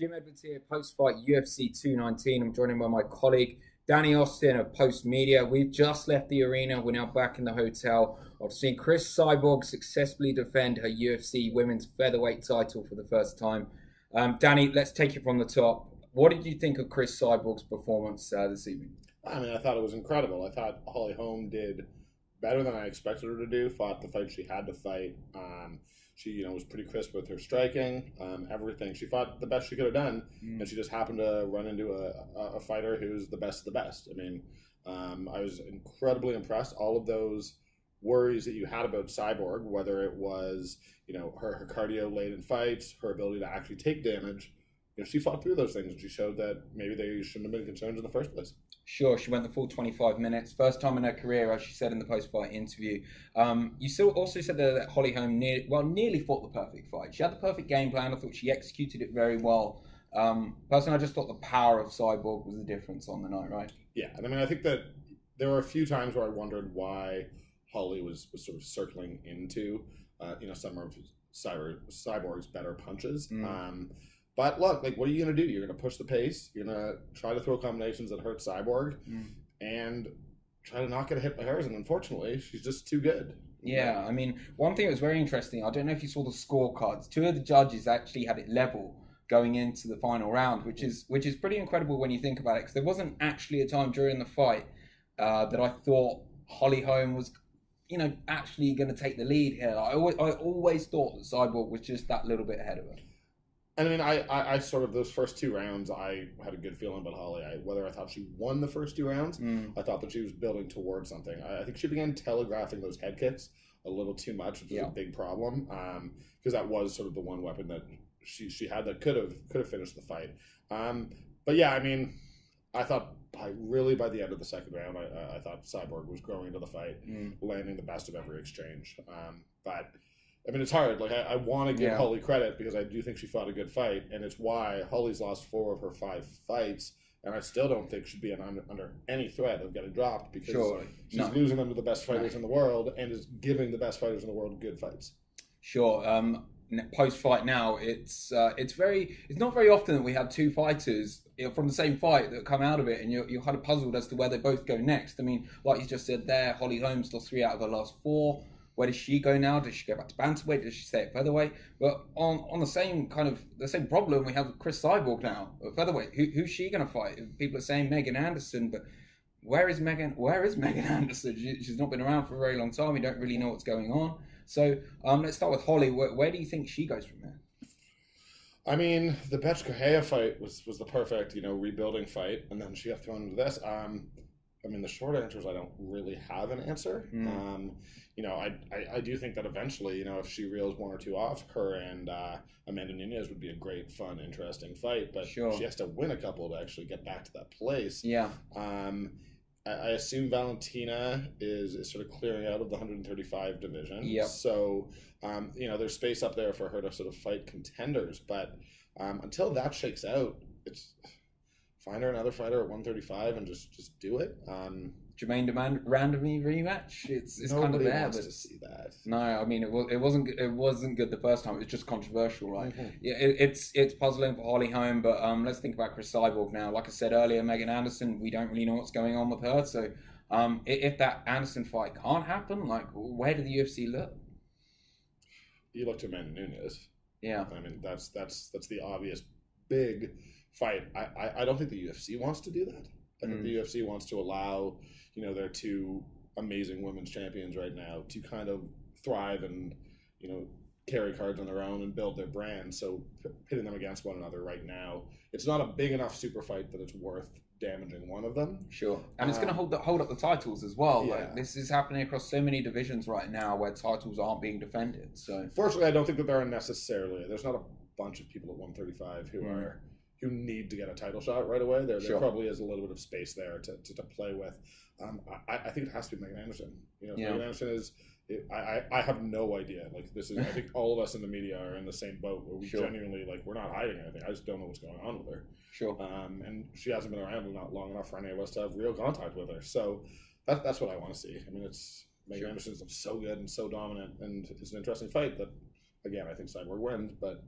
Jim Edwards here, post-fight UFC 219. I'm joined by my colleague Danny Austin of Post Media. We've just left the arena. We're now back in the hotel. I've seen Cris Cyborg successfully defend her UFC women's featherweight title for the first time. Danny, let's take it from the top. What did you think of Cris Cyborg's performance this evening? I mean, I thought it was incredible. I thought Holly Holm did better than I expected her to do. Fought the fight she had to fight. She, was pretty crisp with her striking, everything. She fought the best she could have done, and she just happened to run into a fighter who's the best of the best. I mean, I was incredibly impressed. All of those worries that you had about Cyborg, whether it was, her cardio late in fights, her ability to actually take damage, she fought through those things, and she showed that maybe they shouldn't have been concerns in the first place. Sure, she went the full 25 minutes. First time in her career, as she said in the post-fight interview. You also said that Holly Holm nearly fought the perfect fight. She had the perfect game plan. I thought she executed it very well. Personally, I just thought the power of Cyborg was the difference on the night, right? Yeah, and I mean, I think that there were a few times where I wondered why Holly was sort of circling into, some of Cyborg's better punches. But look, what are you going to do? You're going to push the pace. You're going to try to throw combinations that hurt Cyborg and try to not get hit by hers. And unfortunately, she's just too good. Yeah, I mean, one thing that was very interesting, I don't know if you saw the scorecards. Two of the judges actually had it level going into the final round, which is pretty incredible when you think about it. Because there wasn't actually a time during the fight that I thought Holly Holm was, actually going to take the lead here. I always thought that Cyborg was just that little bit ahead of her. And I mean, I sort of, those first two rounds, I had a good feeling about Holly. Whether I thought she won the first two rounds, I thought that she was building towards something. I think she began telegraphing those head kicks a little too much, which was a big problem, because that was sort of the one weapon that she had that could have finished the fight. But yeah, I mean, I thought by the end of the second round, I thought Cyborg was growing into the fight, landing the best of every exchange. But I mean, it's hard. I want to give Holly credit because I do think she fought a good fight, and it's why Holly's lost 4 of her 5 fights, and I still don't think she'd be under any threat of getting dropped because she's losing them to the best fighters in the world and is giving the best fighters in the world good fights. Sure. Post-fight now, it's not very often that we have two fighters from the same fight that come out of it, and you're kind of puzzled as to where they both go next. I mean, like you just said there, Holly Holm's lost 3 out of her last 4. Where does she go now? Does she go back to bantamweight? Does she stay at featherweight? But on the same problem, we have Cris Cyborg now at featherweight. Who's she going to fight? People are saying Megan Anderson, but where is Megan Anderson? She's not been around for a very long time. We don't really know what's going on. So let's start with Holly. Where do you think she goes from there? I mean, the Bethe Correia fight was the perfect rebuilding fight, and then she got thrown into this. I mean, the short answer is I don't really have an answer. I do think that eventually, if she reels 1 or 2 off, her and Amanda Nunes would be a great, fun, interesting fight. But she has to win a couple to actually get back to that place. Yeah. I assume Valentina is sort of clearing out of the 135 division. Yeah. So, there's space up there for her to sort of fight contenders. But until that shakes out, it's find her another fighter at 135 and just do it. Jermaine Randomly rematch. It's kind of there. Wants to see that. No, I mean it wasn't good the first time. It was just controversial, right? Yeah, it's puzzling for Holly Holm, but let's think about Cris Cyborg now. Like I said earlier, Megan Anderson, we don't really know what's going on with her. So if that Anderson fight can't happen, where do the UFC look? You look to Amanda Nunes. Yeah, I mean that's the obvious big fight. I don't think the UFC wants to do that. I think the UFC wants to allow, their 2 amazing women's champions right now to kind of thrive and, carry cards on their own and build their brand. So pitting them against one another right now, it's not a big enough super fight that it's worth damaging one of them. Sure. And it's going to hold up the titles as well. Yeah. This is happening across so many divisions right now where titles aren't being defended. So fortunately, I don't think that there are necessarily, there's not a bunch of people at 135 who need to get a title shot right away. There probably is a little bit of space there to play with. I think it has to be Megan Anderson. Megan Anderson is. I have no idea. This is. I think all of us in the media are in the same boat where we genuinely we're not hiding anything. I just don't know what's going on with her. Sure. And she hasn't been around not long enough for any of us to have real contact with her. So that's what I want to see. I mean, Megan Anderson's so good and so dominant, and it's an interesting fight that, again, I think Cyborg wins, but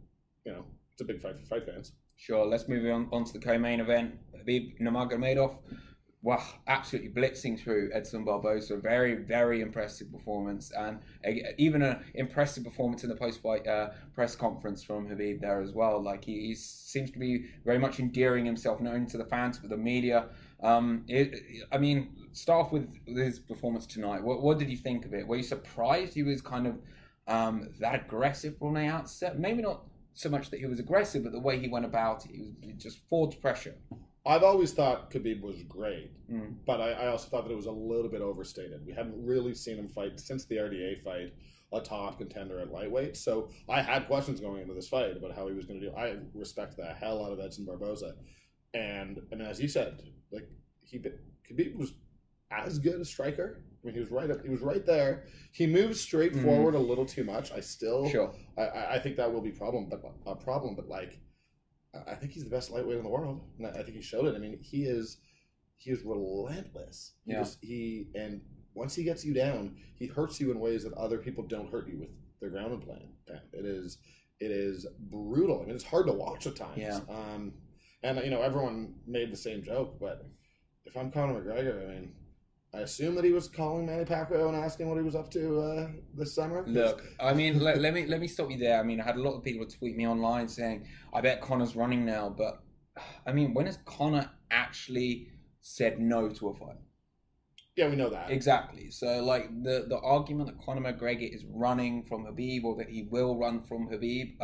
it's a big fight for fight fans. Sure, let's move on to the co-main event. Khabib Nurmagomedov. Wow, absolutely blitzing through Edson Barboza. Very, very impressive performance, and even an impressive performance in the post-fight press conference from Khabib there as well. Like he seems to be very much endearing himself not only to the fans but the media. I mean, start off with his performance tonight. What did you think of it? Were you surprised he was kind of that aggressive from the outset? Maybe not so much that he was aggressive, but the way he went about it, he just forged pressure. I've always thought Khabib was great, but I also thought that it was a little bit overstated. We hadn't really seen him fight since the RDA fight, a top contender at lightweight. So I had questions going into this fight about how he was going to do. I respect the hell out of Edson Barboza, and as you said, like Khabib was as good a striker. I mean, he was right there. He moves straight forward a little too much. I think that will be a problem, but like. I think he's the best lightweight in the world, and I think he showed it. I mean, he is relentless. And once he gets you down, he hurts you in ways that other people don't hurt you with their ground and pound. It is brutal. I mean, it's hard to watch at times. Yeah. And everyone made the same joke, but if I'm Conor McGregor, I mean, I assume that he was calling Manny Pacquiao and asking what he was up to this summer. Look, I mean, let me stop you there. I mean, I had a lot of people tweet me online saying, "I bet Conor's running now." But I mean, when has Conor actually said no to a fight? Yeah, we know that. Exactly. So, like the argument that Conor McGregor is running from Khabib or that he will run from Khabib.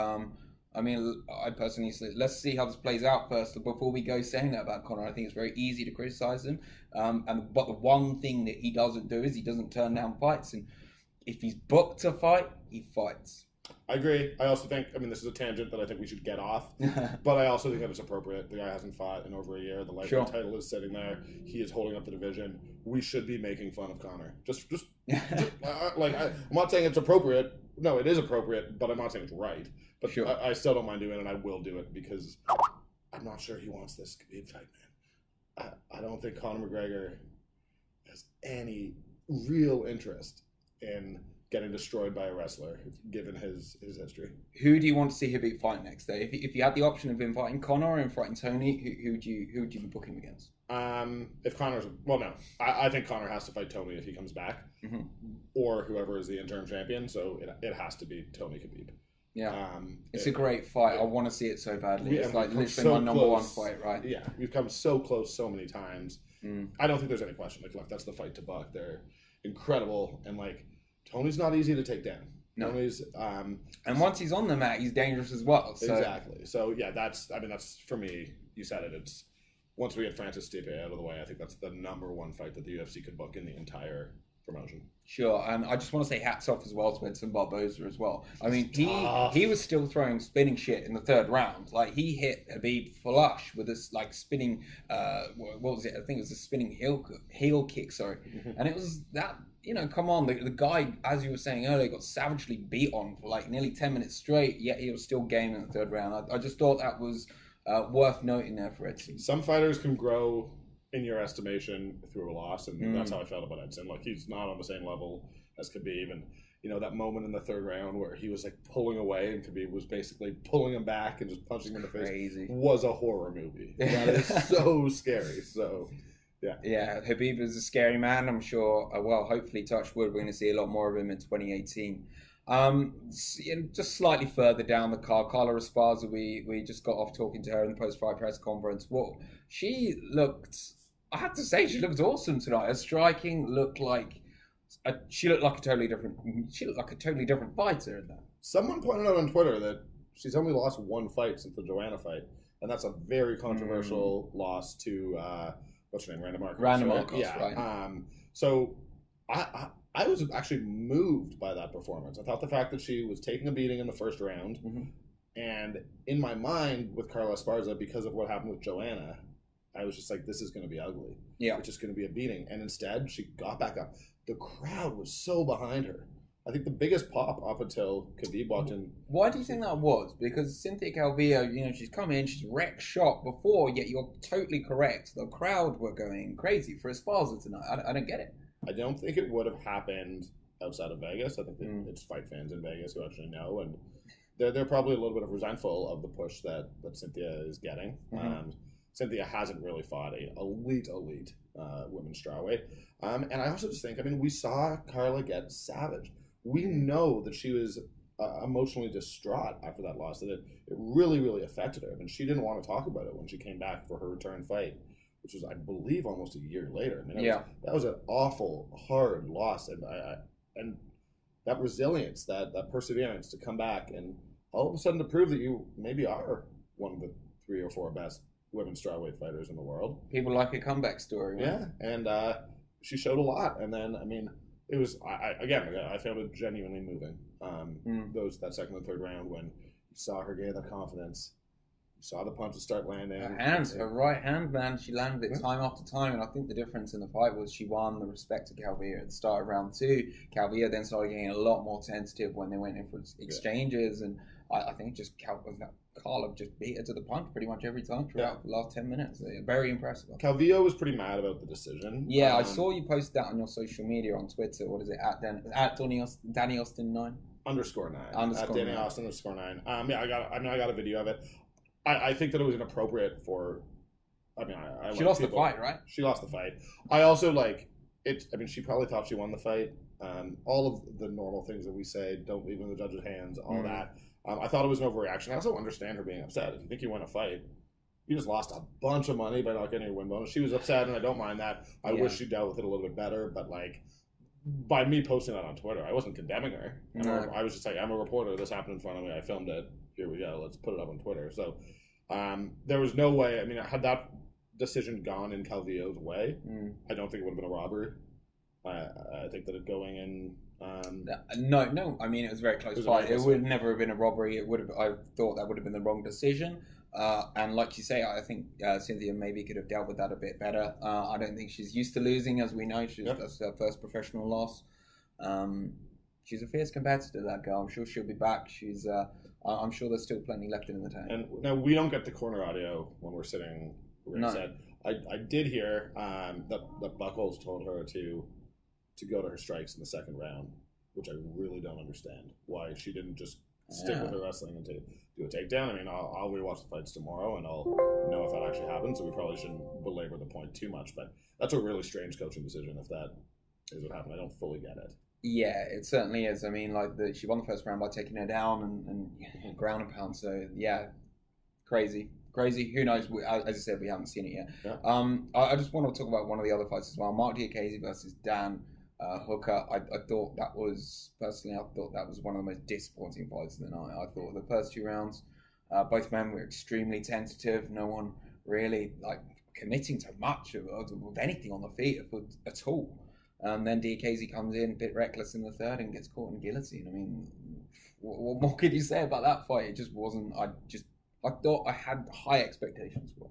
I mean, I personally say, let's see how this plays out first before we go saying that about Conor. I think it's very easy to criticize him. But the one thing that he doesn't do is he doesn't turn down fights. And if he's booked to fight, he fights. I agree. I also think, this is a tangent that I think we should get off. But I also think that it's appropriate. The guy hasn't fought in over a year. The lightweight title is sitting there. He is holding up the division. We should be making fun of Conor. I'm not saying it's appropriate. No, it is appropriate, but I'm not saying it's right. But I still don't mind doing it, and I will do it because I'm not sure he wants this Khabib fight, man. I don't think Conor McGregor has any real interest in getting destroyed by a wrestler, given his history. Who do you want to see Khabib fight next day? If you had the option of him fighting Conor and fighting Tony, who would you be booking him against? If Conor's I think Conor has to fight Tony if he comes back, or whoever is the interim champion. So it has to be Tony Khabib. Yeah, it's a great fight. I want to see it so badly. It's like literally my number one fight, right? Yeah, we've come so close so many times. I don't think there's any question. Like, look, that's the fight to buck. They're incredible, and like Tony's not easy to take down. No. Tony's, and once he's on the mat, he's dangerous as well. So. Exactly. So yeah, that's for me. You said it. It's once we get Francis Stipe out of the way, I think that's the number one fight that the UFC could book in the entire promotion. Sure, and I just want to say hats off as well to Edson Barboza as well. I mean, he was still throwing spinning shit in the third round. Like, he hit Khabib flush with this like spinning, what was it? I think it was a spinning heel kick. Sorry, and it was that. Come on, the guy, as you were saying earlier, got savagely beat on for like nearly 10 minutes straight. Yet he was still game in the third round. I just thought that was worth noting there for Edson. Some fighters can grow in your estimation through a loss, and that's how I felt about Edson. Like, he's not on the same level as Khabib, and that moment in the third round where he was like pulling away and Khabib was basically pulling him back and just punching him in the face was a horror movie. That is so scary. So yeah, Khabib is a scary man. I'm sure. Hopefully, touch wood, we're going to see a lot more of him in 2018. Just slightly further down the card, Carla Esparza, we just got off talking to her in the post-fight press conference. She looked, I have to say, she looked awesome tonight. Her striking looked like she looked like a totally different fighter in that. Someone pointed out on Twitter that she's only lost one fight since the Joanna fight, and that's a very controversial loss to what's her name, Randa Marcos. Right? So I was actually moved by that performance. I thought the fact that she was taking a beating in the first round, and in my mind with Carla Esparza, because of what happened with Joanna, I was just like, this is going to be ugly. Yeah. It's just going to be a beating. And instead, she got back up. The crowd was so behind her. I think the biggest pop up until Khabib walked in. Why do you think that was? Because Cynthia Calvo, she's come in, she's wrecked shop before, yet you're totally correct. The crowd were going crazy for Esparza tonight. I don't get it. I don't think it would have happened outside of Vegas. I think it's fight fans in Vegas who actually know, and they're probably a little bit of resentful of the push that Cynthia is getting. Cynthia hasn't really fought a elite women's strawweight. And I also just think, I mean, we saw Carla get savaged. We know that she was emotionally distraught after that loss, that it really, really affected her. I mean, she didn't want to talk about it when she came back for her return fight, which was, I believe, almost a year later. I mean, that was an awful, hard loss. And that resilience, that perseverance to come back and all of a sudden to prove that you maybe are one of the 3 or 4 best women's strawweight fighters in the world. People like a comeback story. Right? Yeah, and she showed a lot. And then, I mean, it was, I found it genuinely moving. That second and third round when you saw her gain that confidence. You saw the punches start landing. Her right hand, man, she landed it time after time. And I think the difference in the fight was she won the respect to Calvillo at the start of round 2. Calvillo then started getting a lot more tentative when they went in for exchanges. And I think just Carla just beat her to the punch pretty much every time throughout the last 10 minutes. Very impressive. Calvillo was pretty mad about the decision. Yeah, I saw you post that on your social media on Twitter. What is it? At Danny Austin 9? _9. At Danny Austin _9. I got a video of it. I think that it was inappropriate for. I mean, she lost the fight, right? She lost the fight. I also like it. I mean, she probably thought she won the fight. All of the normal things that we say, don't leave in the judge's hands, all that. I thought it was an overreaction. I also understand her being upset. If you think you win a fight, you just lost a bunch of money by not getting your win bonus. She was upset, and I don't mind that. I wish she dealt with it a little bit better, but like, by me posting that on Twitter, I wasn't condemning her. I was just like, I'm a reporter. This happened in front of me. I filmed it. Here we go. Let's put it up on Twitter. So there was no way. I mean, had that decision gone in Calvillo's way, I don't think it would have been a robbery. I think that it going in. No. I mean, it was a very close fight. It would never have been a robbery. It would have. I thought that would have been the wrong decision. And like you say, I think Cynthia maybe could have dealt with that a bit better. I don't think she's used to losing, as we know. That's her first professional loss. She's a fierce competitor, that girl. I'm sure she'll be back. I'm sure there's still plenty left in the tank. And now we don't get the corner audio when we're sitting ringside. I did hear that Buckles told her to go to her strikes in the second round, which I really don't understand. Why she didn't just stick with her wrestling and do a takedown. I mean, I'll rewatch the fights tomorrow and I'll know if that actually happened. So we probably shouldn't belabor the point too much. But that's a really strange coaching decision if that is what happened. I don't fully get it. Yeah, it certainly is. I mean, like she won the first round by taking her down and ground and pound. So yeah, crazy. Who knows? As I said, we haven't seen it yet. Yeah. I just want to talk about one of the other fights as well. Mark Diakiese versus Dan Hooker. I thought that was one of the most disappointing fights of the night. I thought the first 2 rounds, both men were extremely tentative. No one really like committing to much of anything on the feet at all. Then Diakiese comes in a bit reckless in the third and gets caught in a guillotine. I mean, what more could you say about that fight? It just wasn't. I thought I had high expectations for it.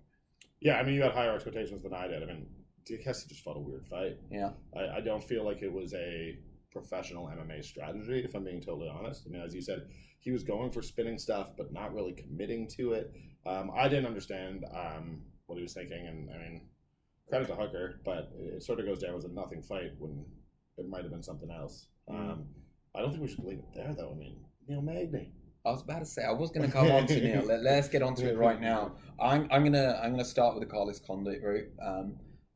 Yeah, I mean, you had higher expectations than I did. I mean, Diakiese just fought a weird fight. Yeah. I don't feel like it was a professional MMA strategy, if I'm being totally honest. I mean, as you said, he was going for spinning stuff, but not really committing to it. I didn't understand what he was thinking, and I mean, credit to Hooker, but it sort of goes down as a nothing fight when it might have been something else. I don't think we should leave it there, though. I mean, Magny. I was about to say I was going to come on to Neil. Let's get onto it right now. I'm gonna start with the Carlos Condit route,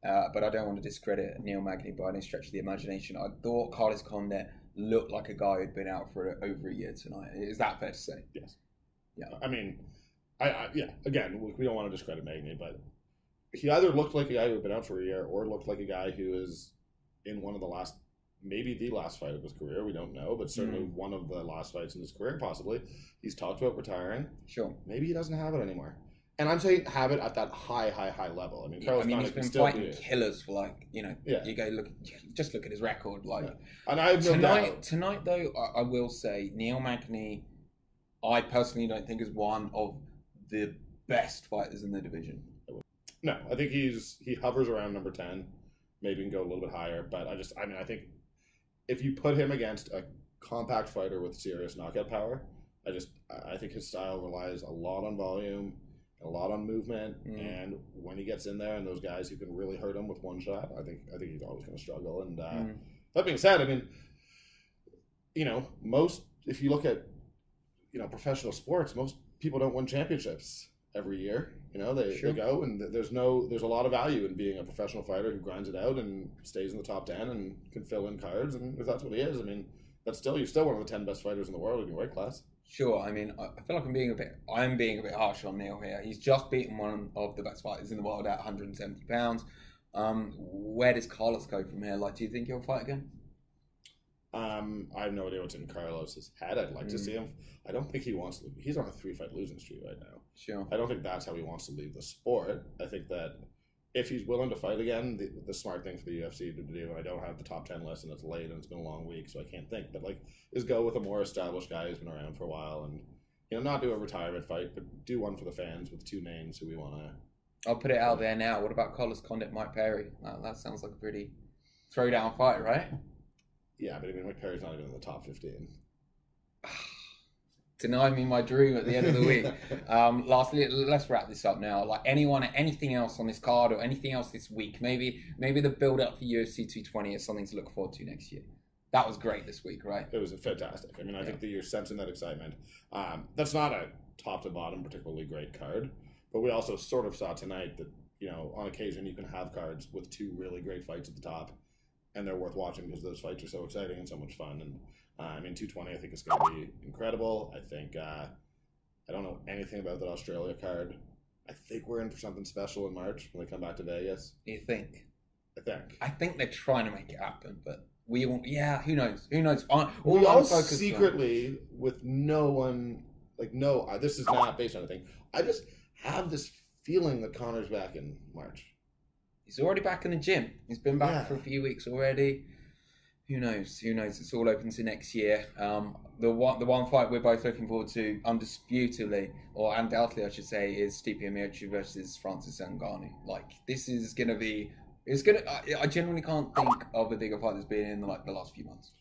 but I don't want to discredit Neil Magny by any stretch of the imagination. I thought Carlos Condit looked like a guy who'd been out for over a year tonight. Is that fair to say? Yes. Yeah. I mean, Again, we don't want to discredit Magny, but he either looked like a guy who had been out for a year, or looked like a guy who is in one of the last. Maybe the last fight of his career, we don't know, but certainly one of the last fights in his career, possibly. He's talked about retiring. Sure. Maybe he doesn't have it anymore. And I'm saying have it at that high level. I mean, he's been fighting killers for you go look at his record. And I have no doubt. Tonight, though, I will say Neil Magny, I personally don't think is one of the best fighters in the division. No, I think he hovers around number 10. Maybe can go a little bit higher, but I think if you put him against a compact fighter with serious knockout power, I think his style relies a lot on volume, a lot on movement, and when he gets in there and those guys who can really hurt him with one shot, I think he's always going to struggle. And that being said, I mean, if you look at professional sports, most people don't win championships every year. They Sure. go, and there's a lot of value in being a professional fighter who grinds it out and stays in the top 10 and can fill in cards. And if that's what he is, I mean, you're still one of the 10 best fighters in the world in your weight class. Sure. I mean, I feel like I'm being a bit harsh on Neil here. He's just beaten one of the best fighters in the world at 170 pounds. Where does Carlos go from here? Like, do you think he'll fight again? I have no idea what's in Carlos's head. I'd like to see him. I don't think he wants to. He's on a 3-fight losing streak right now. Sure. I don't think that's how he wants to leave the sport. I think that if he's willing to fight again, the smart thing for the UFC to do, and I don't have the top 10 list, and it's late and it's been a long week, so I can't think, but is go with a more established guy who's been around for a while, and not do a retirement fight, but do one for the fans with 2 names who we want to. I'll put it out there now. What about Carlos Condit, Mike Perry? That sounds like a pretty throwdown fight, right? Yeah, but I mean, Mike Perry's not even in the top 15. Deny me my dream at the end of the week. Lastly, let's wrap this up now. Like anything else on this card or anything else this week? Maybe the build up for UFC 220 is something to look forward to next year. That was great this week, right? It was fantastic. I mean, I think that you're sensing that excitement. That's not a top to bottom particularly great card, but we also sort of saw tonight that on occasion you can have cards with 2 really great fights at the top, and they're worth watching because those fights are so exciting and so much fun. And I mean, 220 I think is going to be incredible. I think I don't know anything about that Australia card. I think we're in for something special in March when we come back to Vegas. You think? I think they're trying to make it happen, but we all, who knows? We all secretly, with no one, this is not based on anything. I just have this feeling that Conor's back in March. He's already back in the gym. He's been back for a few weeks already. Who knows? It's all open to next year. The one fight we're both looking forward to, undisputably, or undoubtedly I should say, is Stipe Miocic versus Francis Ngannou. Like, this is going to be... I genuinely can't think of a bigger fight that's been in the last few months.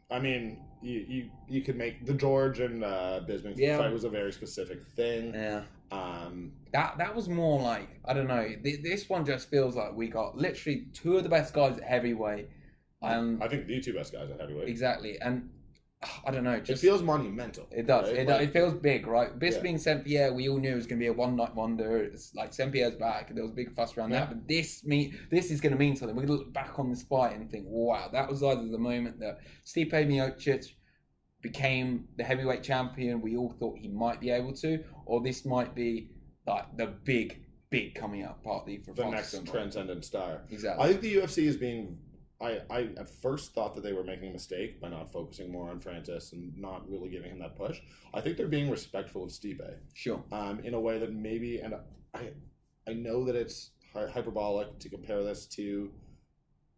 I mean, you could make the George and Bisping fight was a very specific thing. Yeah. That was more like, I don't know. This one just feels like we got literally 2 of the best guys at heavyweight. I think the 2 best guys at heavyweight. Exactly, and I don't know. It feels monumental. It does. Right? It feels big, right? Bisping, St. Pierre, we all knew it was going to be a one-night wonder. It's like St. Pierre's back, and there was a big fuss around that. But this is going to mean something. We're going to look back on this fight and think, wow, that was either the moment that Stipe Miocic became the heavyweight champion we all thought he might be able to, or this might be like the big coming up party for the next transcendent star. Exactly. I think the UFC is being... I at first thought that they were making a mistake by not focusing more on Francis and not really giving him that push. I think they're being respectful of Stipe. Sure. In a way that maybe, and I know that it's hyperbolic to compare this to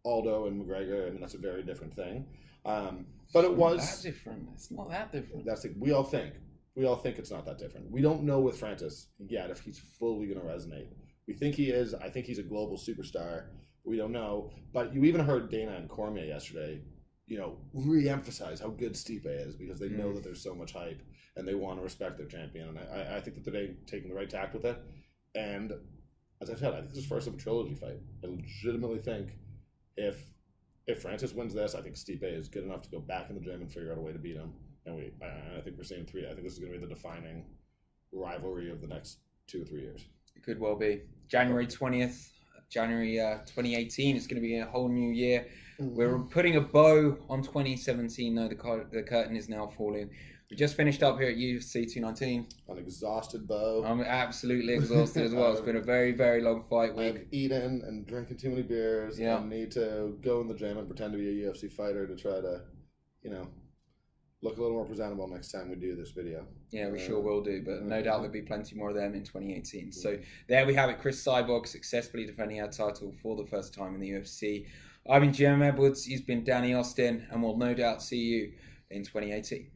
Aldo and McGregor. I mean, that's a very different thing. But it was... It's not that different. It's not that different. That's it. We all think it's not that different. We don't know with Francis yet if he's fully going to resonate. We think he is. I think he's a global superstar. We don't know, but you even heard Dana and Cormier yesterday, re-emphasize how good Stipe is because they know that there's so much hype and they want to respect their champion. And I think that they're taking the right tact with it. And as I said, I think this is first of a trilogy fight. I legitimately think if Francis wins this, I think Stipe is good enough to go back in the gym and figure out a way to beat him. And I think we're seeing 3. I think this is going to be the defining rivalry of the next 2 or 3 years. It could well be. January 20th. January 2018. It's going to be a whole new year. Mm-hmm. We're putting a bow on 2017. No, the curtain is now falling. We just finished up here at UFC 219. An exhausted bow. I'm absolutely exhausted as well. It's been a very, very long fight week. I've eaten and drinking too many beers. Yeah. And need to go in the gym and pretend to be a UFC fighter to try to, look a little more presentable next time we do this video. Yeah, we sure will do, but no doubt there'll be plenty more of them in 2018. So there we have it. Cris Cyborg successfully defending our title for the first time in the UFC. I've been Jim Edwards. He's been Danny Austin, and we'll no doubt see you in 2018.